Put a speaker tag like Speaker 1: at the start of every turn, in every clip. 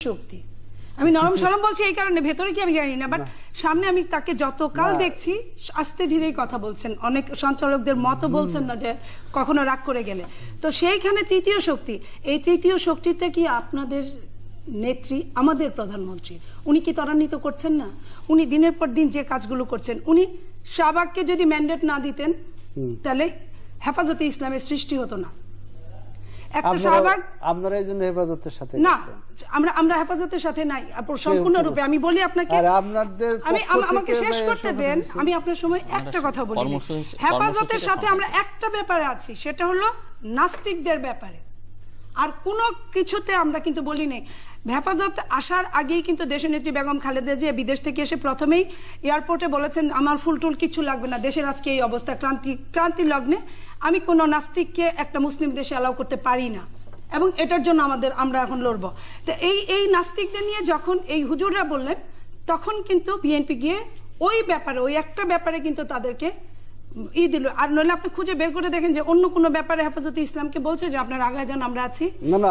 Speaker 1: শক্তি। আমি নরম সরম বলছি এই কারণে, ভেতরে কি আমি জানি না, বাট সামনে আমি তাকে যতকাল দেখছি আস্তে ধীরেই কথা বলছেন, অনেক সঞ্চালকদের মতো বলছেন না যে কখনো রাগ করে গেলে। তো সেইখানে তৃতীয় শক্তি, এই তৃতীয় শক্তিতে কি আপনাদের নেত্রী, আমাদের প্রধানমন্ত্রী, উনি কি ত্বরান্বিত করছেন না? উনি দিনের পর দিন যে কাজগুলো করছেন, উনি শাহবাগকে যদি ম্যান্ডেট না দিতেন তাহলে হেফাজতে ইসলামের সৃষ্টি হতো না। একটা শাহবাগ
Speaker 2: আপনারা এই জন্য হেফাজতের সাথে
Speaker 1: না, আমরা হেফাজতের সাথে নাই সম্পূর্ণরূপে। আমি বলি আপনাকে, আমাকে শেষ করতে দেন, আমি আপনার সময় একটা কথা বলি। হেফাজতের সাথে আমরা একটা ব্যাপারে আছি, সেটা হলো নাস্তিকদের ব্যাপারে। আর কোনো কিছুতে আমরা কিন্তু বলি নেই। হেফাজত আসার আগেই কিন্তু দেশনেত্রী বেগম খালেদা জিয়া বিদেশ থেকে এসে প্রথমেই এয়ারপোর্টে বলেছেন আমার ফুলটুল কিছু লাগবে না, দেশের আজকে এই অবস্থা, ক্রান্তি লগ্নে আমি কোনো নাস্তিককে একটা মুসলিম দেশে অ্যালাউ করতে পারি না, এবং এটার জন্য আমরা এখন লড়বো। তো এই নাস্তিকদের নিয়ে যখন এই হুজুররা বললেন, তখন কিন্তু বিএনপি গিয়ে ওই ব্যাপারে, ওই একটা ব্যাপারে কিন্তু তাদেরকে দিল। আর নইলে আপনি খুঁজে বের করে দেখেন যে অন্য কোন ব্যাপারে হেফাজতে ইসলামকে বলছে যে আপনার আগায় যান, আমরা আছি।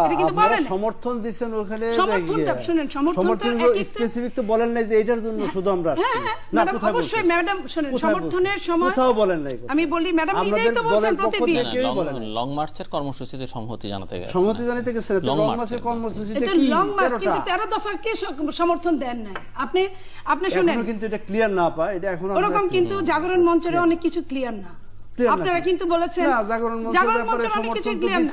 Speaker 2: এটা কিন্তু বলেন সমর্থন দিবেন, ওখানে
Speaker 1: সমর্থনটা শুনেন, সমর্থন
Speaker 2: স্পেসিফিক তো বলেন না যে এটার জন্য শুধু আমরা আসছি না। কোথায়
Speaker 1: অবশ্যই ম্যাডাম শুনেন, সমর্থনের সময়
Speaker 2: কোথাও বলেন নাই।
Speaker 1: আমি বলি ম্যাডাম নিজেই তো বলেন প্রতিদিন
Speaker 3: লং মার্চের কর্মসূচিতে সংহতি জানাতে গেছে,
Speaker 2: সংহতি জানাতে গেছে। লং মার্চের কর্মসূচিতে কি
Speaker 1: লং মার্চ কিন্তু 13 দফাকে সমর্থন দেন নাই আপনি শুনেন,
Speaker 2: কিন্তু এটা ক্লিয়ার না পায়, এটা এখন
Speaker 1: ওরকম কিন্তু জাগরণ মঞ্চের অনেক কিছু ক্লিয়ার না। আপনারা কিন্তু বলেছেন জাগরণ মঞ্চের অনেক কিছু ক্লিয়ার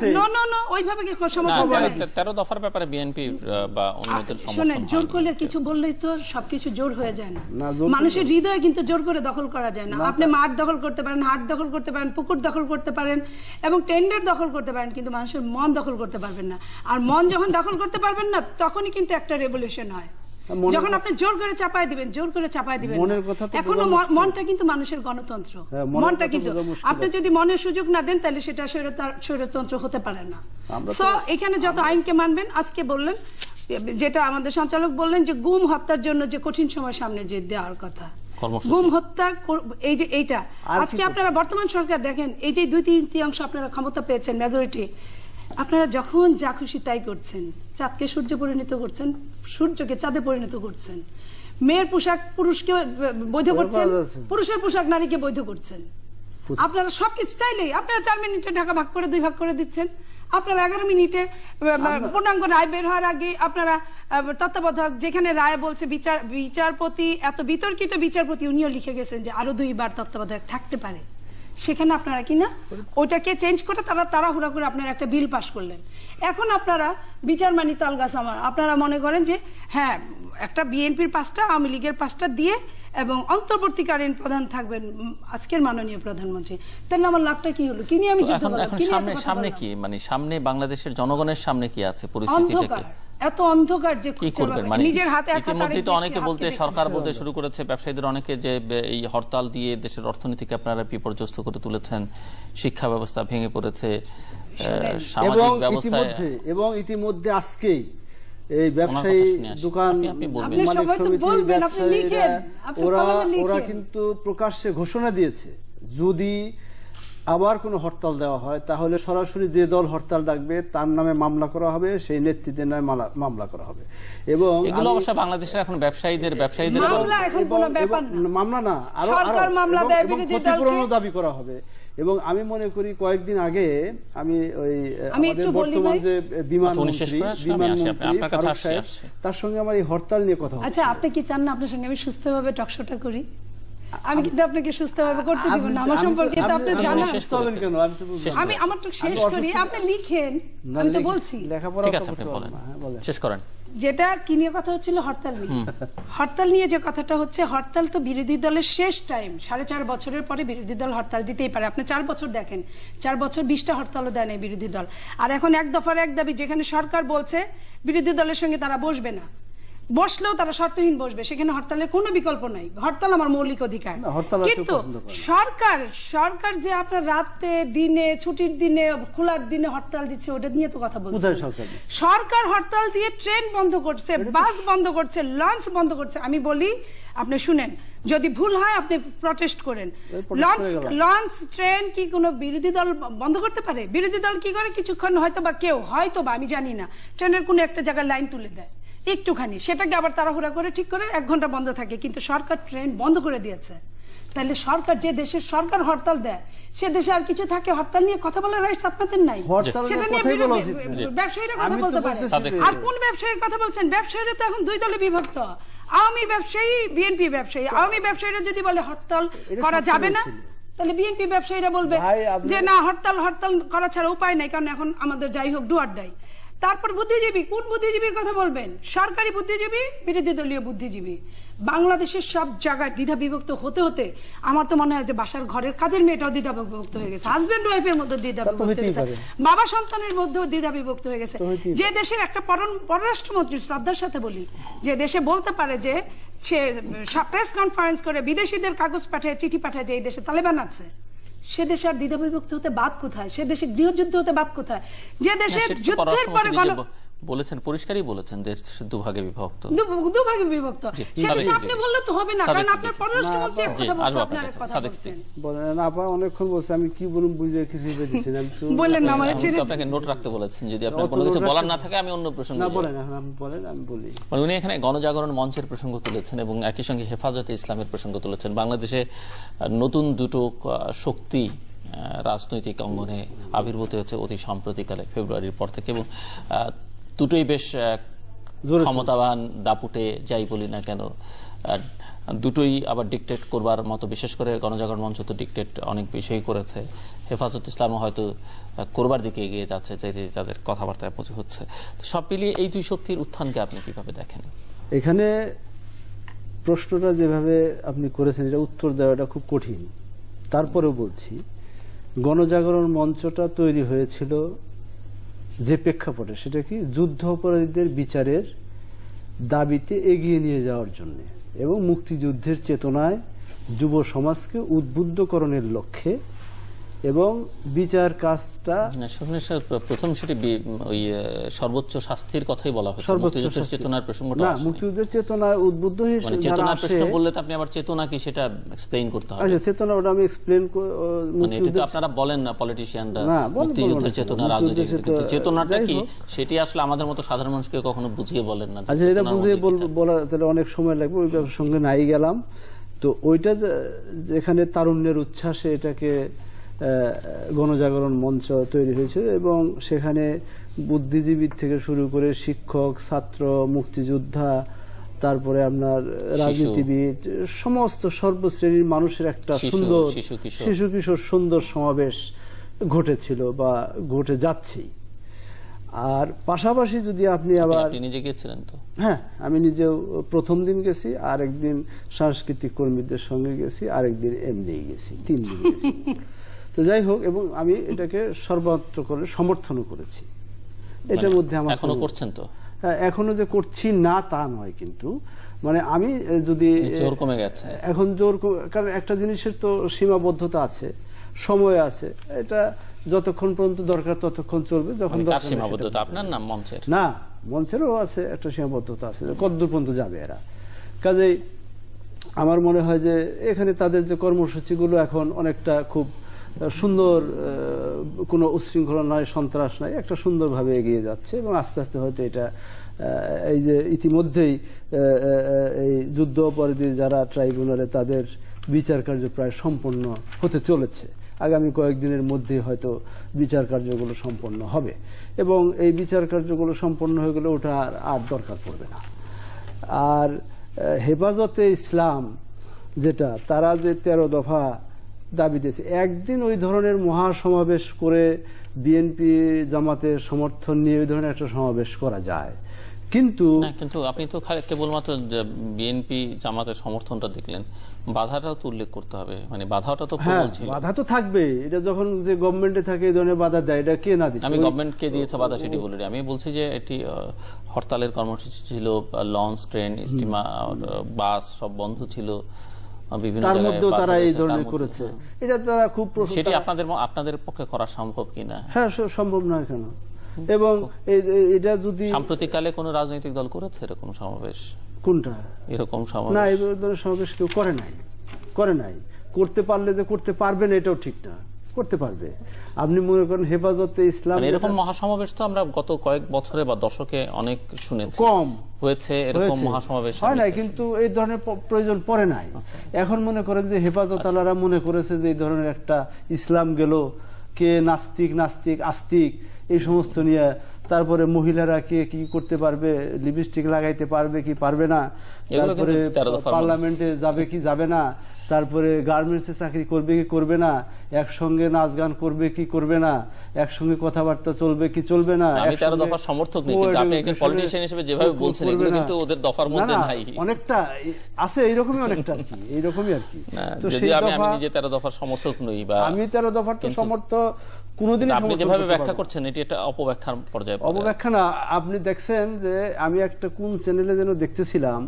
Speaker 1: না, ওইভাবে কি সমর্থন দেন?
Speaker 3: 13 দফার ব্যাপারে বিএনপি বা অন্যদের সমর্থন।
Speaker 1: শুনেন, জোর করলে কিছু বললেই তো সবকিছু জোর হয়ে যায় না। মানুষের হৃদয় কিন্তু জোর করে দখল করা যায় না। আপনি মাঠ দখল করতে পারেন, হাট দখল করতে পারেন, পুকুর দখল করতে পারেন, এবং টেন্ডার দখল করতে পারেন, কিন্তু মানুষের মন দখল করতে পারবেন না। আর মন যখন দখল করতে পারবেন না, তখনই কিন্তু একটা রেভলিউশন হয়। যখন আপনি জোর করে চাপায় দিবেন, জোর করে চাপায় দিবেন। এখনো মনটা কিন্তু মানুষের গণতন্ত্র, মনটা কিন্তু আপনি যদি মনের সুযোগ না দেন, তাহলে সেটা স্বৈরতন্ত্র হতে পারে না। সো এখানে যত আইনকে মানবেন, আজকে বললেন যেটা আমাদের সঞ্চালক বললেন যে গুম হত্যার জন্য যে কঠিন সময় সামনে যে দেওয়ার কথা, গুম হত্যা, এই যে এইটা আজকে আপনারা বর্তমান সরকার দেখেন, এই যে 2/3 আপনারা ক্ষমতা পেয়েছেন, মেজরিটি, আপনারা যখন যা খুশি তাই করছেন। চাঁদকে সূর্যে পরিণত করছেন, সূর্যকে চাঁদে পরিণত করছেন, মেয়ের পোশাক পুরুষকে বৈধ করছেন, পুরুষের পোশাক নারীকে বৈধ করছেন। আপনারা সবকিছু চাইলেই আপনারা 4 মিনিটে ঢাকা ভাগ করে 2 ভাগ করে দিচ্ছেন। আপনারা 11 মিনিটে পূর্ণাঙ্গ রায় বের হওয়ার আগে আপনারা তত্ত্বাবধায়ক যেখানে রায় বলছে বিচারপতি, এত বিতর্কিত বিচারপতি, উনিও লিখে গেছেন যে আরো 2 বার তত্ত্বাবধায়ক থাকতে পারে। সেখানে আপনারা কিনা ওটাকে চেঞ্জ করে তাড়াহুড়া করে আপনারা একটা বিল পাস করলেন। এখন আপনারা বিচার মানি তাল গাছ আমার, আপনারা মনে করেন যে হ্যাঁ একটা বিএনপির 5টা, আওয়ামী লীগের 5টা দিয়ে, এবং অন্তর্বর্তীকালীন প্রধান থাকবেন আজকের মাননীয় প্রধানমন্ত্রী। তাহলে আমার লাভটা কি হলো? কি নিয়ে আমি যুদ্ধ করব?
Speaker 3: এখন সামনে কি, মানে সামনে বাংলাদেশের জনগণের সামনে কি আছে পরিস্থিতিটা?
Speaker 1: এত অন্ধকার যে
Speaker 3: কি করবেন, মানে নিজের হাতে ইতিমধ্যেই তো অনেকে বলতে, সরকার বলতে শুরু করেছে, ব্যবসায়ীদের অনেকে, যে এই হরতাল দিয়ে দেশের অর্থনীতিকে আপনারা বিপর্যস্ত করে তুলেছেন, শিক্ষা ব্যবস্থা ভেঙে পড়েছে, সামাজিক ব্যবস্থায়,
Speaker 2: এবং ইতিমধ্যে আজকেই এই ব্যবসায়ী দোকান মালিক সমিতি ব্যবসায়ীরা ওরা কিন্তু প্রকাশ্যে ঘোষণা দিয়েছে, যদি আবার কোনো হরতাল দেওয়া হয় তাহলে সরাসরি যে দল হরতাল ডাকবে তার নামে মামলা করা হবে, সেই নেতৃত্বের নামে মামলা করা হবে। এবং
Speaker 3: এগুলো অবশ্য বাংলাদেশের এখন ব্যবসায়ীদের
Speaker 2: মামলা না, আরো ক্ষতিপূরণের দাবি করা হবে। এবং আমি মনে করি কয়েকদিন আগে আমি ওই আমাদের বর্তমান যে বিমানমন্ত্রী ফারুক সাহেব, তার সঙ্গে আমার এই হরতাল নিয়ে কথা হচ্ছে।
Speaker 1: আচ্ছা, আপনি কি চান না আপনার সঙ্গে আমি সুস্থভাবে টকশোটা করি? আমি কিন্তু আপনাকে সুস্থভাবে করতে দিব না, আমার সম্পর্কে তো আপনি জানেন। আমি আমার তো শেষ করি, আপনি লিখেন, আমি তো বলছি।
Speaker 3: ঠিক আছে, আপনি বলেন, শেষ করেন।
Speaker 1: যেটা কি নিয়ে কথা হচ্ছিল, হরতাল নিয়ে। হরতাল নিয়ে যে কথাটা হচ্ছে, হরতাল তো বিরোধী দলের শেষ টাইম। 4.5 বছরের পরে বিরোধী দল হরতাল দিতেই পারে। আপনি 4 বছর দেখেন, 4 বছর 20টা হরতালও দেয় না বিরোধী দল। আর এখন 1 দফার 1 দাবি, যেখানে সরকার বলছে বিরোধী দলের সঙ্গে তারা বসবে না, বসলেও তারা শর্তহীন বসবে, সেখানে হরতালের কোনো বিকল্প নাই। হরতাল আমার মৌলিক অধিকার। কিন্তু সরকার যে আপনার রাতে, দিনে, ছুটির দিনে, খোলার দিনে হরতাল দিচ্ছে, ওটা নিয়ে তো কথা বলছে। সরকার হরতাল দিয়ে ট্রেন বন্ধ করছে, বাস বন্ধ করছে, লঞ্চ বন্ধ করছে। আমি বলি, আপনি শুনেন, যদি ভুল হয় আপনি প্রটেস্ট করেন। লঞ্চ, ট্রেন কি কোনো বিরোধী দল বন্ধ করতে পারে? বিরোধী দল কি করে, কিছুক্ষণ হয়তো বা কেউ, হয়তো বা আমি জানি না, ট্রেনের কোনো একটা জায়গায় লাইন তুলে দেয়, একটুখানি, সেটাকে আবার তাড়াহুড়া করে ঠিক করে 1 ঘন্টা বন্ধ থাকে, কিন্তু সরকার ট্রেন বন্ধ করে দিয়েছে। তাহলে সরকার, যে দেশের সরকার হরতাল দেয়, সে দেশে আর কিছু থাকে হরতাল নিয়ে কথা বলার রাইটস আপনাদের নাই? সেটা নিয়ে ব্যবসায়ীরা কথা বলতে পারে। আর কোন ব্যবসায়ীর কথা বলছেন? ব্যবসায়ীরা তো এখন 2 দলে বিভক্ত, আওয়ামী ব্যবসায়ী, বিএনপি ব্যবসায়ী। আওয়ামী ব্যবসায়ীরা যদি বলে হরতাল করা যাবে না, তাহলে বিএনপি ব্যবসায়ীরা বলবে যে না, হরতাল করা ছাড়া উপায় নাই, কারণ এখন আমাদের যাই হোক ডু অর ডাই। তারপর বুদ্ধিজীবী, কোন বুদ্ধিজীবীর কথা বলবেন? সরকারি বুদ্ধিজীবী, বিরোধী দলীয় বুদ্ধিজীবী। বাংলাদেশের সব জায়গায় দ্বিধা বিভক্ত হতে হতে আমার তো মনে হয় যে বাসার ঘরের কাজের মেয়েটাও দ্বিধা বিভক্ত হয়ে গেছে, হাজবেন্ড ওয়াইফের মধ্যে দ্বিধা বিভক্ত হয়ে গেছে, বাবা সন্তানের মধ্যেও দ্বিধা বিভক্ত হয়ে গেছে। যে দেশের একটা পররাষ্ট্রমন্ত্রী, শ্রদ্ধার সাথে বলি, যে দেশে বলতে পারে যে প্রেস কনফারেন্স করে বিদেশিদের কাগজ পাঠায়, চিঠি পাঠায় যে এই দেশে তালেবান আছে, সে দেশে আর দ্বিধা বিভক্ত হতে বাদ কোথায়? সে দেশে গৃহযুদ্ধ হতে বাদ কোথায়? যে দেশে যুদ্ধের পরে
Speaker 3: বলেছেন, পরিষ্কারই বলেছেন, দেশ দুভাগে বিভক্ত,
Speaker 1: দুভাগে বিভক্ত। সেটা আপনি বললে তো হবে না, কারণ আপনার পররাষ্ট্রমন্ত্রী এক কথা বলছেন, আপনার এক কথা বলছেন।
Speaker 2: বলেন আপা, অনেকক্ষণ বলছে, আমি কি বলুন বুঝে কিছু বুঝেছি না।
Speaker 1: বললেন না, মানে
Speaker 3: ছেড়ে আপনাকে নোট রাখতে বলেছেন, যদি আপনার কোনো কিছু বলার না থাকে আমি অন্য প্রসঙ্গে
Speaker 2: না। বলেন, আপনি বলেন, আমি বলি।
Speaker 3: উনি এখানে গণজাগরণ মঞ্চের প্রসঙ্গ তুলেছেন এবং একই সঙ্গে হেফাজতে ইসলামের প্রসঙ্গ তুলেছেন। বাংলাদেশে নতুন দুটো শক্তি রাজনৈতিক অঙ্গনে আবির্ভূত হয়েছে অতি সাম্প্রতিককালে, ফেব্রুয়ারির পর থেকে, এবং দুটোই বেশ ক্ষমতাবান, দাপুটে, যাই বলি না কেন, দুটোই আবার ডিকটেট করবার মতো। বিশেষ করে গণজাগরণ মঞ্চ তো ডিকটেট অনেক বিষয়ই করেছে, হেফাজত ইসলামও হয়তো করবার দিকে এগিয়ে যাচ্ছে, যে তাদের কথাবার্তায় হচ্ছে। সব মিলিয়ে এই দুই শক্তির উত্থানকে আপনি কিভাবে দেখেন?
Speaker 2: এখানে প্রশ্নটা যেভাবে আপনি করেছেন, এটা উত্তর দেওয়াটা খুব কঠিন। তারপরেও বলছি, গণজাগরণ মঞ্চটা তৈরি হয়েছিল যে প্রেক্ষাপটে, সেটা কি যুদ্ধ অপরাধীদের বিচারের দাবিতে এগিয়ে নিয়ে যাওয়ার জন্য এবং মুক্তিযুদ্ধের চেতনায় যুব সমাজকে উদ্বুদ্ধকরণের লক্ষ্যে, এবং বিচার কাজটা
Speaker 3: প্রথম সেটি ওই সর্বোচ্চ শাস্তির কথাই বলা হচ্ছে, মুক্তিযুদ্ধের চেতনার প্রসঙ্গটা না।
Speaker 2: মুক্তিযুদ্ধের চেতনায় উদ্বুদ্ধ হয়ে
Speaker 3: চেতনার প্রশ্ন বললে তো আপনি আবার চেতনা কি সেটা এক্সপ্লেইন করতে হবে।
Speaker 2: আচ্ছা, চেতনা ওটা আমি এক্সপ্লেইন
Speaker 3: মানে এটা তো আপনারা বলেন না পলিটিশিয়ানরা, মুক্তিযুদ্ধের চেতনা, রাজনৈতিক চেতনাটা কি সেটি আসলে আমাদের মতো সাধারণ মানুষকে কখনো বুঝিয়ে বলেন না।
Speaker 2: আচ্ছা, এটা বুঝিয়ে বলা তাহলে অনেক সময় লাগবে, ওই সঙ্গে নাই গেলাম। তো ওইটা যেখানে তারুণ্যের উচ্ছ্বাসে এটাকে গণজাগরণ মঞ্চ তৈরি হয়েছিল, এবং সেখানে বুদ্ধিজীবী থেকে শুরু করে শিক্ষক, ছাত্র, মুক্তিযোদ্ধা, তারপরে আপনার রাজনীতিবিদ, সমস্ত সর্বশ্রেণীর মানুষের একটা সুন্দর শিশু কিশোর সুন্দর সমাবেশ ঘটেছিল বা ঘটে যাচ্ছেই। আর পাশাপাশি যদি আপনি আবার
Speaker 3: নিজে গেছিলেন তো?
Speaker 2: হ্যাঁ, আমি নিজেও প্রথম দিন গেছি, আরেকদিন সাংস্কৃতিক কর্মীদের সঙ্গে গেছি, আরেকদিন এমনি গেছি, 3 দিন গেছি। তো যাই হোক, এবং আমি এটাকে সর্বত্র করে সমর্থনও করেছি। এটার মধ্যে আমার
Speaker 3: এখনো করছেন তো?
Speaker 2: হ্যাঁ, এখনো যে করছি না তা নয়, কিন্তু মানে আমি যদি
Speaker 3: জোর কমে গেছে
Speaker 2: এখন, কারণ একটা জিনিসের তো সীমাবদ্ধতা আছে, সময় আছে। এটা যতক্ষণ পর্যন্ত দরকার ততক্ষণ চলবে, যখন
Speaker 3: সীমাবদ্ধতা আপনার না মঞ্চের?
Speaker 2: না, মঞ্চেরও আছে একটা সীমাবদ্ধতা আছে, কতদূর পর্যন্ত যাবে এরা। কাজেই আমার মনে হয় যে এখানে তাদের যে কর্মসূচিগুলো এখন অনেকটা খুব সুন্দর, কোনো উচ্ছৃঙ্খলা নয়, সন্ত্রাস নয়, একটা সুন্দরভাবে এগিয়ে যাচ্ছে, এবং আস্তে আস্তে হয়তো এটা এই যে ইতিমধ্যেই এই যুদ্ধ অপরাধী যারা ট্রাইব্যুনালে, তাদের বিচার কার্য প্রায় সম্পন্ন হতে চলেছে। আগামী কয়েকদিনের মধ্যে হয়তো বিচার কার্যগুলো সম্পন্ন হবে, এবং এই বিচার কার্যগুলো সম্পন্ন হয়ে গেলে ওটা আর দরকার পড়বে না। আর হেফাজতে ইসলাম যেটা, তারা যে 13 দফা দাবি দিয়েছে, একদিন ওই ধরনের মহাসমাবেশ করে বিএনপি জামাতের সমর্থন নিয়ে ওই ধরনের একটা সমাবেশ করা যায়, কিন্তু
Speaker 3: আপনি তো কেবলমাত্র বিএনপি জামাতের সমর্থনটা দেখলেন, বাধাটাও তো উল্লেখ করতে হবে। মানে বাধাটা তো
Speaker 2: বাধা তো থাকবে, এটা যখন যে গভর্নমেন্টে থাকে এই ধরনের বাধা দেয়, এটা কে না দিচ্ছে?
Speaker 3: আমি গভর্নমেন্টকে দিয়েছে বাধা সেটি বলি, আমি বলছি যে এটি হরতালের কর্মসূচি ছিল, লঞ্চ, ট্রেন, স্টিমার, বাস সব বন্ধ ছিল,
Speaker 2: তার মধ্যেও তারা এই ধরনের করেছে। এটা তারা খুব,
Speaker 3: সেটি আপনাদের পক্ষে করা সম্ভব কিনা?
Speaker 2: হ্যাঁ, সম্ভব নয় কেন? এবং এটা যদি
Speaker 3: সাম্প্রতিককালে কোন রাজনৈতিক দল করেছে এরকম সমাবেশ?
Speaker 2: কোনটা
Speaker 3: এরকম সমাবেশ?
Speaker 2: না, এই ধরনের সমাবেশ কেউ করে নাই। করতে পারলে যে করতে পারবেন এটাও ঠিক না, করতে পারবে। আপনি মনে করেন হেফাজতে ইসলাম
Speaker 3: এরকম মহাসমাবেশ তো আমরা গত কয়েক বছরে বা দশকে অনেক শুনেছি,
Speaker 2: কম
Speaker 3: হয়েছে এরকম মহাসমাবেশ
Speaker 2: হয় নাই, কিন্তু এই ধরনের প্রয়োজন পড়ে নাই। এখন মনে করেন যে হেফাজত আলারা মনে করেছে যে এই ধরনের একটা ইসলাম গেল, কে নাস্তিক নাস্তিক আস্তিক এই সমস্ত নিয়ে, তারপরে মহিলারা কে কি করতে পারবে, লিপস্টিক লাগাইতে পারবে কি পারবে না, তারপরে পার্লামেন্টে যাবে কি যাবে না, তারপরে গার্মেন্টসে চাকরি করবে কি করবে না, একসঙ্গে নাচ গান করবে কি করবে না, একসঙ্গে কথাবার্তা চলবে কি চলবে না।
Speaker 3: আমি 13 দফার সমর্থক নই, কিন্তু আপনি একজন পলিটিশিয়ান হিসেবে যেভাবে বলছেন এগুলো কিন্তু ওদের দফার মধ্যে নাই।
Speaker 2: অনেকটা আছে এইরকমই, অনেকটা আর কি এইরকমই আর কি।
Speaker 3: তো যদি আমি নিজে 13 দফার সমর্থক নই, বা
Speaker 2: আমি 13 দফার তো সমর্থক কোনোদিনই,
Speaker 3: আপনি যেভাবে ব্যাখ্যা করছেন এটি একটা অপব্যাখ্যার পর্যায়ে।
Speaker 2: অপব্যাখ্যা না, আপনি দেখছেন যে আমি একটা কোন চ্যানেলে যেন দেখতেছিলাম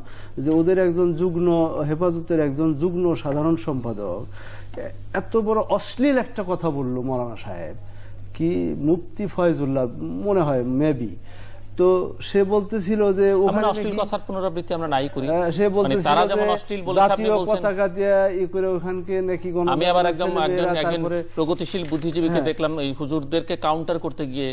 Speaker 2: যে ওদের একজন যুগ্ম, হেফাজতের একজন যুগ্ম সাধারণ সম্পাদক এত বড় অশ্লীল একটা কথা বললো মৌলানা সাহেব, কি মুফতি ফয়জুল্লাহ মনে হয় মেবি, তো সে বলতেছিল যে ওখানে
Speaker 3: অশ্লীল কথার পুনরাবৃত্তি আমরা নাই করি,
Speaker 2: সে বলতেছিল
Speaker 3: তারা যেমন অশ্লীল বলেছে আপনি
Speaker 2: জাতীয়
Speaker 3: বলছেন
Speaker 2: পতাকা দিয়ে ই করে ওখানকে নাকি গণ,
Speaker 3: আমি আবার একজন প্রগতিশীল বুদ্ধিজীবীকে দেখলাম এই হুজুরদেরকে কাউন্টার করতে গিয়ে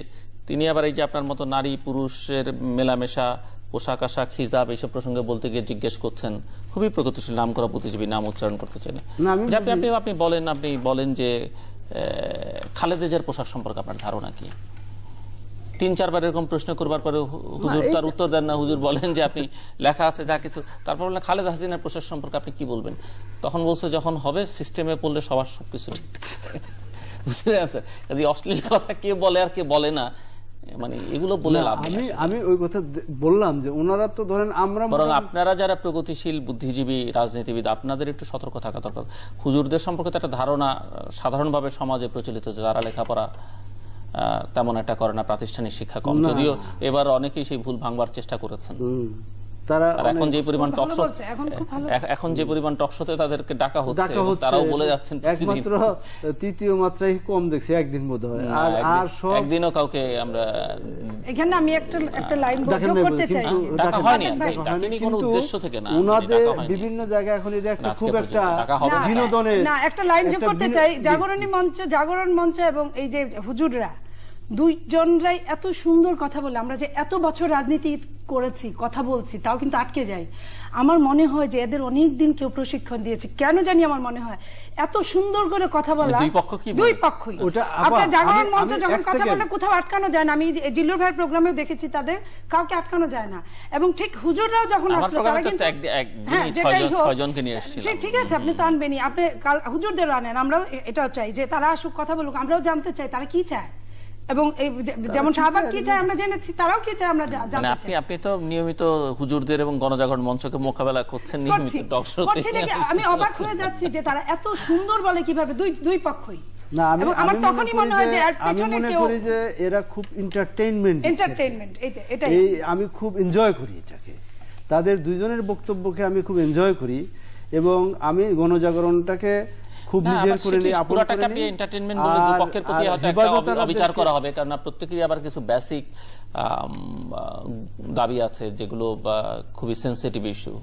Speaker 3: তিনি আবার এই যে আপনার মতো নারী পুরুষের মেলামেশা, পোশাক আশাক, হিজাব এইসব প্রসঙ্গে বলতে গিয়ে জিজ্ঞেস করছেন, খুবই প্রগতিশীল নাম করা বুদ্ধিজীবী, নাম উচ্চারণ করতে চাই না। আপনি বলেন যে খালেদা জিয়ার পোশাক সম্পর্কে আপনার ধারণা কি? 3-4 বার এরকম প্রশ্ন করবার পরে হুজুর তার উত্তর দেন না, হুজুর বলেন যে আপনি লেখা আছে যা কিছু, তারপর বললেন খালেদা হাসিনার পোশাক সম্পর্কে আপনি কি বলবেন? তখন বলছে যখন হবে সিস্টেমে পড়লে সবার সবকিছু বুঝতে আছে। অশ্লীল কথা কে বলে আর কে বলে না, মানে এগুলো বলে লাভ নেই।
Speaker 2: আমি ওই কথা বললাম যে ওনারা তো ধরেন, আমরা
Speaker 3: বরং আপনারা যারা প্রগতিশীল বুদ্ধিজীবী রাজনীতিবিদ আপনাদের একটু সতর্ক থাকা দরকার। হুজুরদের সম্পর্কে তো একটা ধারণা সাধারণভাবে সমাজে প্রচলিত যে যারা লেখাপড়া তেমন একটা করে না, প্রাতিষ্ঠানিক শিক্ষা কম, যদিও এবার অনেকেই সেই ভুল ভাঙবার চেষ্টা করেছেন।
Speaker 2: তারা
Speaker 3: এখন যে পরিমাণ টকশোতে তাদেরকে ডাকা হচ্ছে, তারাও বলে যাচ্ছেন
Speaker 2: একমাত্র তৃতীয় মাত্রায় কম দেখছি একদিন বোধ হয়, আর
Speaker 3: একদিনও কাউকে আমরা
Speaker 1: এখানে আমি একটা লাইন যোগ করতে চাই,
Speaker 3: ডাকা হয়নি, ডাকিনি কোনো উদ্দেশ্য থেকে না,
Speaker 2: ওনাদের বিভিন্ন জায়গায় এখন এটা একটা খুব একটা বিনোদনের
Speaker 1: না, একটা লাইন যোগ করতে চাই। জাগরণ মঞ্চ এবং এই যে হুজুররা দুইজনরাই এত সুন্দর কথা বলে, আমরা যে এত বছর রাজনীতি করেছি, কথা বলছি, তাও কিন্তু আটকে যাই। আমার মনে হয় যে এদের অনেক দিন কেউ প্রশিক্ষণ দিয়েছে, কেন জানি আমার মনে হয় এত সুন্দর করে কথা বলা দুই পক্ষই। আপনার জাগরণ মঞ্চ যখন কথা বলে কোথাও আটকানো যায় না, আমি জিল্লুর ভাইয়ের প্রোগ্রামেও দেখেছি তাদের কাউকে আটকানো যায় না। এবং ঠিক হুজুররাও যখন আসলো তারা কিন্তু ঠিক আছে, আপনি তো আনবেনই, আপনি হুজুরদেরও আনেন, আমরাও এটাও চাই যে তারা আসুক, কথা বলুক, আমরাও জানতে চাই তারা কি চায়, এবং যেমন শাহবাগ কি চায় আমরা জেনেছি, তারাও কি চায় আমরা জানতে চাই।
Speaker 3: আপনি তো নিয়মিত হুজুরদের এবং গণজাগরণ মঞ্চকে মোকাবেলা করছেন নিয়মিত টক শোতে।
Speaker 1: আমি অবাক হয়ে যাচ্ছি যে তারা এত সুন্দর বলে কিভাবে দুই পক্ষই।
Speaker 2: না, আমার তখনই মনে হয় যে আমি মনে করি যে এরা খুব এন্টারটেইনমেন্ট, এই আমি খুব এনজয় করি এটাকে, তাদের দুইজনের বক্তব্যকে আমি খুব এনজয় করি, এবং আমি গণজাগরণটাকে খুব নিজের করে নিই,
Speaker 3: পুরোটাকে আপনি এন্টারটেইনমেন্ট বলে দুই পক্ষের প্রতি হয়তো একটা অবিচার করা হবে, কারণ প্রত্যেকেরই আবার কিছু বেসিক দাবি আছে যেগুলো খুবই সেনসিটিভ ইস্যু।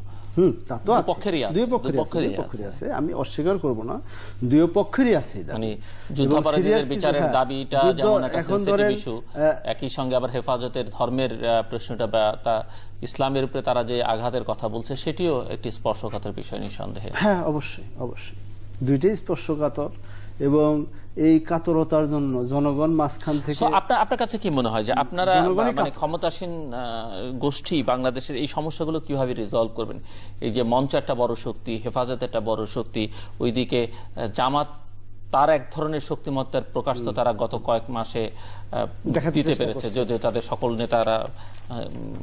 Speaker 2: দুই পক্ষেরই আছে, আমি অস্বীকার করব না, দুই পক্ষেরই আছে।
Speaker 3: মানে যুদ্ধাপরাধীদের বিচারের দাবিটা যেমন একটা সেনসিটিভ ইস্যু, একই সঙ্গে আবার হেফাজতের ধর্মের প্রশ্নটা বা তা ইসলামের উপরে তারা যে আঘাতের কথা বলছে সেটিও একটি স্পর্শকাতর বিষয় নিঃসন্দেহে।
Speaker 2: হ্যাঁ, অবশ্যই অবশ্যই দুইটাই স্পর্শকাতর, এবং এই কাতরতার জন্য জনগণ মাঝখান থেকে।
Speaker 3: আপনার কাছে কি মনে হয় যে আপনারা মানে ক্ষমতাসীন গোষ্ঠী বাংলাদেশের এই সমস্যাগুলো কিভাবে রিজলভ করবেন? এই যে মঞ্চ একটা বড় শক্তি, হেফাজত একটা বড় শক্তি, ওইদিকে জামাত তার এক ধরনের শক্তিমত্তার প্রকাশ তো তারা গত কয়েক মাসে দিতে পেরেছে, যদিও তাদের সকল নেতারা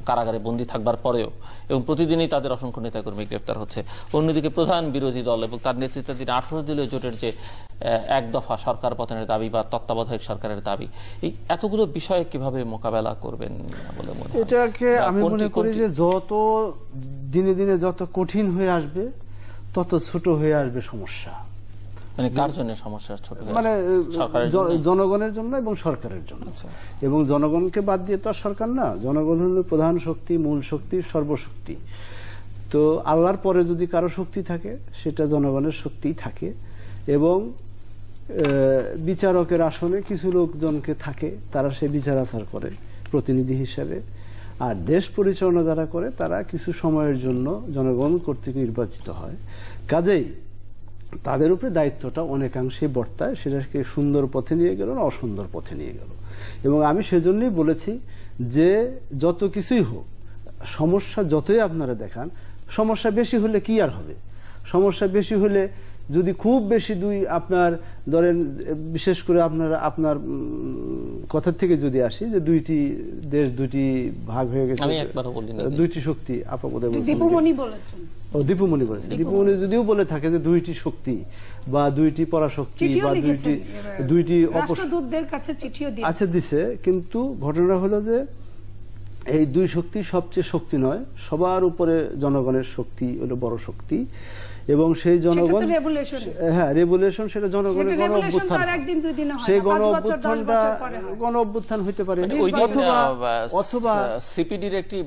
Speaker 3: কারাগারে বন্দী থাকবার পরেও, এবং প্রতিদিনই তাদের অসংখ্য নেতাকর্মী গ্রেফতার হচ্ছে। অন্যদিকে প্রধান বিরোধী দল এবং তার নেতৃত্বাধীন 18 দলীয় জোটের যে এক দফা সরকার পতনের দাবি বা তত্ত্বাবধায়ক সরকারের দাবি, এই এতগুলো বিষয়ে কিভাবে মোকাবেলা করবেন বলে মনে হয়?
Speaker 2: এটাকে আমি মনে করি যে যত দিনে দিনে যত কঠিন হয়ে আসবে তত ছোট হয়ে আসবে সমস্যা।
Speaker 3: মানে কার জন্য সমস্যা ছোট?
Speaker 2: মানে জনগণের জন্য এবং সরকারের জন্য। এবং জনগণকে বাদ দিয়ে তো আর সরকার না, জনগণ হল প্রধান শক্তি, মূল শক্তি, সর্বশক্তি। তো আল্লাহর পরে যদি কারো শক্তি থাকে সেটা জনগণের শক্তিই থাকে, এবং বিচারকের আসনে কিছু লোকজনকে থাকে, তারা সে বিচার আচার করে প্রতিনিধি হিসেবে, আর দেশ পরিচালনা যারা করে তারা কিছু সময়ের জন্য জনগণ কর্তৃক নির্বাচিত হয়। কাজেই তাদের উপরে দায়িত্বটা অনেকাংশে বর্তায়, সেটাকে সুন্দর পথে নিয়ে গেল না অসুন্দর পথে নিয়ে গেল। এবং আমি সেজন্যই বলেছি যে যত কিছুই হোক, সমস্যা যতই আপনারা দেখান, সমস্যা বেশি হলে কি আর হবে? সমস্যা বেশি হলে যদি খুব বেশি আপনার ধরেন, বিশেষ করে আপনার কথা থেকে যদি আসি যে দুইটি দেশ দুইটি ভাগ হয়ে গেছে, দুইটি শক্তি,
Speaker 1: দীপুমণি বলেছেন,
Speaker 2: দীপুমণি বলেছেন, দীপুমণি যদিও বলে থাকে যে দুইটি শক্তি বা দুইটি পরাশক্তি বা দুইটি
Speaker 1: রাষ্ট্রদূতদের কাছে চিঠিও
Speaker 2: আচ্ছা দিছে, কিন্তু ঘটনা হলো যে এই দুই শক্তি সবচেয়ে শক্তি নয়, সবার উপরে জনগণের শক্তি হলো বড় শক্তি। এবং সেই জনগণ, হ্যাঁ রেভলিউশন, সেটা জনগণের গণ অভ্যুত্থান, সেই গণ অভ্যুত্থান হইতে পারে, অথবা
Speaker 3: সিপিডির একটি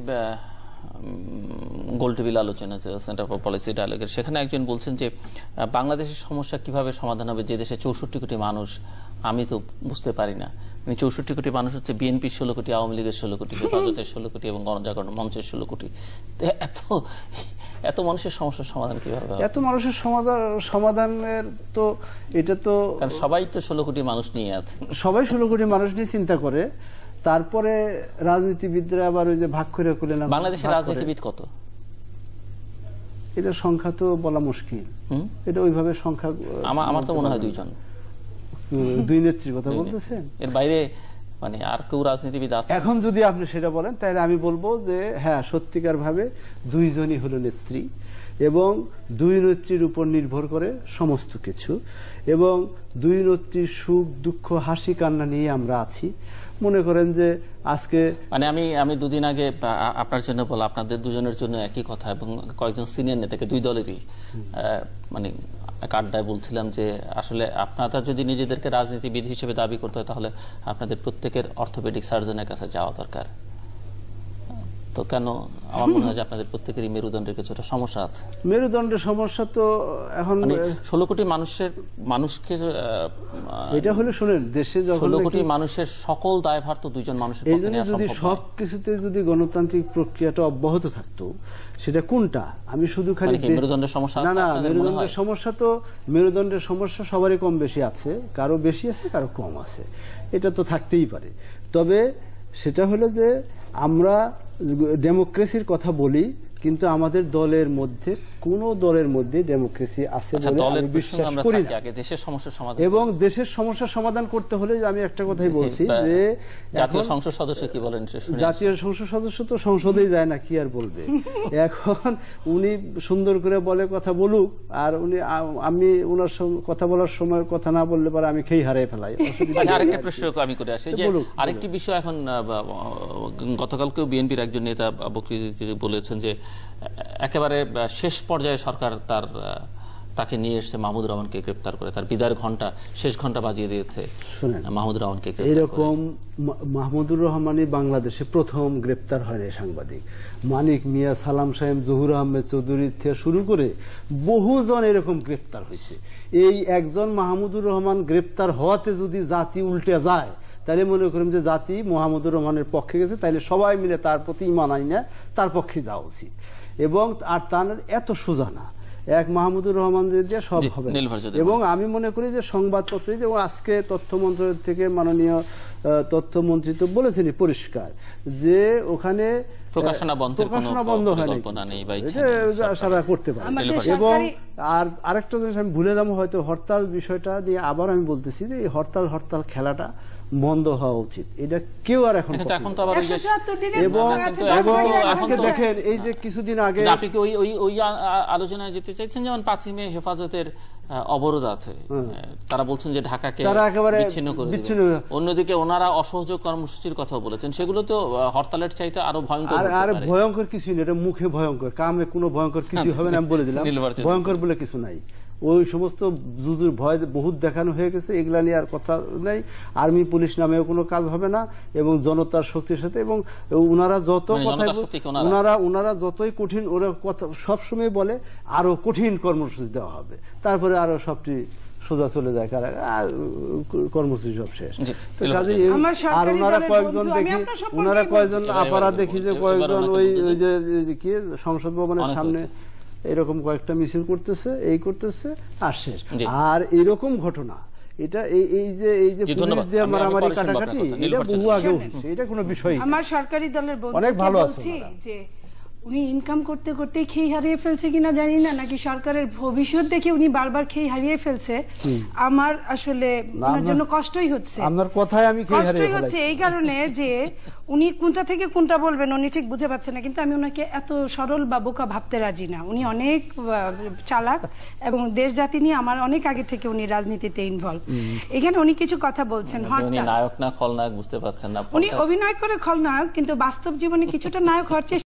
Speaker 3: গোলটেবিল আলোচনা আছে সেন্টার ফর পলিসি ডায়ালগের, সেখানে একজন বলছেন যে বাংলাদেশের সমস্যা কিভাবে সমাধান হবে যে দেশে 64 কোটি মানুষ, আমি তো বুঝতে পারি না। 64 কোটি মানুষ হচ্ছে বিএনপির 16 কোটি, আওয়ামী লীগের 16 কোটি, হেফাজতের 16 কোটি এবং গণজাগরণ মঞ্চের 16 কোটি। এত মানুষের সমস্যার সমাধান কিভাবে হবে?
Speaker 2: এত মানুষের সমাধানের তো এটা তো,
Speaker 3: কারণ সবাই তো 16 কোটি মানুষ নিয়ে আছে,
Speaker 2: সবাই 16 কোটি মানুষ নিয়ে চিন্তা করে। তারপরে রাজনীতিবিদরা আবার ওই যে ভাগ করে করলেন।
Speaker 3: বাংলাদেশের রাজনীতিবিদ কত?
Speaker 2: এটা সংখ্যা তো বলা মুশকিল, এটা ওইভাবে সংখ্যা
Speaker 3: আমার তো মনে হয় 2 জন,
Speaker 2: 2 নেত্রীর কথা বলতেছেন,
Speaker 3: এর বাইরে মানে আর কেউ রাজনীতিবিদ আছে?
Speaker 2: এখন যদি আপনি সেটা বলেন তাহলে আমি বলবো যে হ্যাঁ, সত্যিকার ভাবে 2 জনই হলো নেত্রী, এবং 2 নেত্রীর উপর নির্ভর করে সমস্ত কিছু, এবং 2 নেত্রীর সুখ দুঃখ হাসি কান্না নিয়ে আমরা আছি। মনে করেন যে আজকে
Speaker 3: মানে আমি 2 দিন আগে আপনার জন্য বলা, আপনাদের দুজনের জন্য একই কথা, এবং কয়েকজন সিনিয়র নেতাকে 2 দলেরই মানে এক আড্ডায় বলছিলাম যে আসলে আপনারা যদি নিজেদেরকে রাজনীতিবিদ হিসেবে দাবি করতে হয় তাহলে আপনাদের প্রত্যেকের অর্থোপেডিক সার্জনের কাছে যাওয়া দরকার। তো কেন? আমার মনে হয় যে আপনাদের প্রত্যেকেরই মেরুদণ্ডের কিছুটা সমস্যা আছে।
Speaker 2: মেরুদণ্ডের সমস্যা তো এখন
Speaker 3: 16 কোটি মানুষকে,
Speaker 2: এটা হলে শুনেন, দেশে
Speaker 3: 16 কোটি মানুষের সকল দায়ভার তো 2 জন মানুষের পক্ষে নেওয়া সম্ভব নয়।
Speaker 2: সবকিছুতে যদি গণতান্ত্রিক প্রক্রিয়াটা অব্যাহত থাকতো, সেটা কোনটা? আমি শুধু খালি
Speaker 3: মেরুদণ্ডের সমস্যা
Speaker 2: না, মেরুদণ্ডের সমস্যা তো, মেরুদণ্ডের সমস্যা সবারই কম বেশি আছে, কারো বেশি আছে কারো কম আছে, এটা তো থাকতেই পারে। তবে সেটা হলো যে আমরা ডেমোক্রেসির কথা বলি, কিন্তু আমাদের দলের মধ্যে কোন দলের মধ্যে ডেমোক্রেসি আছে বলে আমি বিশ্বাস করি না। এবং দেশের সমস্যার সমাধান করতে হলে আমি একটা কথাই বলছি যে
Speaker 3: জাতীয় সংসদ সদস্য কি বলেন?
Speaker 2: জাতীয় সংসদ সদস্য তো সংসদেই যায় না, কি আর বলবে। এখন উনি সুন্দর করে বলে কথা বলুক, আর আমি ওনার কথা বলার সময় কথা না বললে পরে আমি খেই হারিয়ে ফেলাই।
Speaker 3: আরেকটা প্রশ্ন আমি করে আসি যে আরেকটি বিষয়, এখন গতকালকেও বিএনপির একজন নেতা বক্তৃতাতে বলেছেন যে একেবারে শেষ পর্যায়ে সরকার তাকে নিয়ে এসে মাহমুদুর রহমানকে গ্রেপ্তার করে, তার বিদায়ের ঘন্টা, শেষ ঘন্টা বাজিয়ে দিয়েছে মাহমুদুর রহমানকে।
Speaker 2: এরকম মাহমুদুর রহমানই বাংলাদেশে প্রথম গ্রেপ্তার হয় সাংবাদিক। মানিক মিয়া, সালাম সাহেব, জহুর আহমেদ চৌধুরী থেকে শুরু করে বহুজন এরকম গ্রেপ্তার হয়েছে। এই একজন মাহমুদুর রহমান গ্রেপ্তার হওয়াতে যদি জাতি উল্টে যায়, তাহলে মনে করেন যে জাতি মাহমুদুর রহমানের পক্ষে গেছে, তাইলে সবাই মিলে তার প্রতি ঈমান আইনা তার পক্ষে যাওয়া উচিত। এবং আর তার এত সোজা না, এক মাহমুদুর রহমান দিয়ে সব হবে। এবং আমি মনে করি যে সংবাদপত্রে, এবং আজকে তথ্য মন্ত্রণালয় থেকে মাননীয় তথ্যমন্ত্রী তো বলেছেনই পরিষ্কার যে ওখানে
Speaker 3: প্রকাশনা বন্ধ হয়নি,
Speaker 2: সারা করতে পারে। এবং আর আরেকটা জিনিস আমি ভুলে যাবো, হয়তো হরতাল বিষয়টা নিয়ে আবার আমি বলতেছি যে এই হরতাল খেলাটা বন্ধ হওয়া উচিত, এটা কেউ আর এখন। এবং আজকে দেখেন এই যে কিছুদিন আগে
Speaker 3: আপনি কি ওই আলোচনায় যেতে চাইছেন, যেমন 5ই মে হেফাজতের অবরোধ আছে, তারা বলছেন যে ঢাকাকে বিচ্ছিন্ন করে দিবে, অন্যদিকে ওনারা অসহযোগ কর্মসূচির কথা বলেছেন, সেগুলো তো হরতালের চাইতে আরো ভয়ঙ্কর।
Speaker 2: আর ভয়ঙ্কর কিছুই নেই, এটা মুখে ভয়ঙ্কর, কামে কোনো ভয়ঙ্কর কিছু হবে না, আমি বলে দিলাম। ভয়ঙ্কর বলে কিছু নাই, ওই সমস্ত জুজুর ভয় বহুত দেখানো হয়ে গেছে, এগুলা নিয়ে আর কথা নাই। আর্মি পুলিশ নামেও কোনো কাজ হবে না, এবং জনতার শক্তির সাথে। এবং ওনারা যত কথা, ওনারা যতই কঠিন, ওরা কথা সবসময় বলে আরো কঠিন কর্মসূচি দেওয়া হবে, তারপরে আরো সবটি সোজা চলে যায় কারা, কর্মসূচি সব শেষ। তো
Speaker 3: এলো
Speaker 2: কাজে
Speaker 1: আমার
Speaker 2: আর
Speaker 1: সরকারি
Speaker 2: ওনারা
Speaker 1: দলের
Speaker 2: কয়েকজন
Speaker 1: বন্ধু, আমি
Speaker 2: দেখি,
Speaker 1: আপনার সম্পর্কে
Speaker 2: ওনারা কয়েকজন
Speaker 3: বলছি।
Speaker 2: আপারা দেখি যে কয়েকজন
Speaker 3: এবার
Speaker 2: ওই
Speaker 3: ওনাকে
Speaker 2: ওই যে কি সংসদ ভবনের
Speaker 3: অনেক
Speaker 2: সামনে এরকম কয়েকটা মিছিল করতেছে, এই করতেছে আর শেষ।
Speaker 3: জি।
Speaker 2: আর এরকম ঘটনা এটা এই যে
Speaker 3: জি,
Speaker 2: পুলিশ
Speaker 3: ধন্যবাদ।
Speaker 2: দিয়ে
Speaker 3: আমি
Speaker 2: মারামারি
Speaker 3: পরে শুনবো
Speaker 2: কাটাকাটি
Speaker 3: আপনার কথা।
Speaker 2: এটা
Speaker 3: নীলুফার
Speaker 2: বহু
Speaker 3: চৌধুরী।
Speaker 2: আগেও হয়েছে, এটা কোনো বিষয় না।
Speaker 1: আমার সরকারি দলের
Speaker 2: অনেক ভালো
Speaker 1: বন্ধুকে
Speaker 2: আছে
Speaker 1: বলছি
Speaker 2: ওনারা।
Speaker 1: যে উনি ইনকাম করতে করতে খেয়ে হারিয়ে ফেলছে কিনা জানি না, নাকি সরকারের ভবিষ্যৎ দেখে উনি বারবার খেয়ে হারিয়ে ফেলছে। আমার আসলে ওনার জন্য কষ্টই হচ্ছে,
Speaker 2: আপনার কথায় আমি খেয়ে হারিয়ে
Speaker 1: কষ্টই হচ্ছে
Speaker 2: ফেলাই।
Speaker 1: এই কারণে যে উনি কোনটা থেকে কোনটা বলবেন উনি ঠিক বুঝে পাচ্ছেন না। কিন্তু আমি ওনাকে এত সরল বা বোকা ভাবতে রাজি না। উনি অনেক চালাক এবং দেশ জাতি নিয়ে আমার অনেক আগে থেকে উনি রাজনীতিতে ইনভলভ। এখানে উনি কিছু কথা বলছেন,
Speaker 3: উনি
Speaker 1: হঠাৎ
Speaker 3: নায়ক না খলনায়ক বুঝতে পারছেন না।
Speaker 1: উনি অভিনয় করে খলনায়ক, কিন্তু বাস্তব জীবনে কিছুটা নায়ক হওয়ার চেষ্টা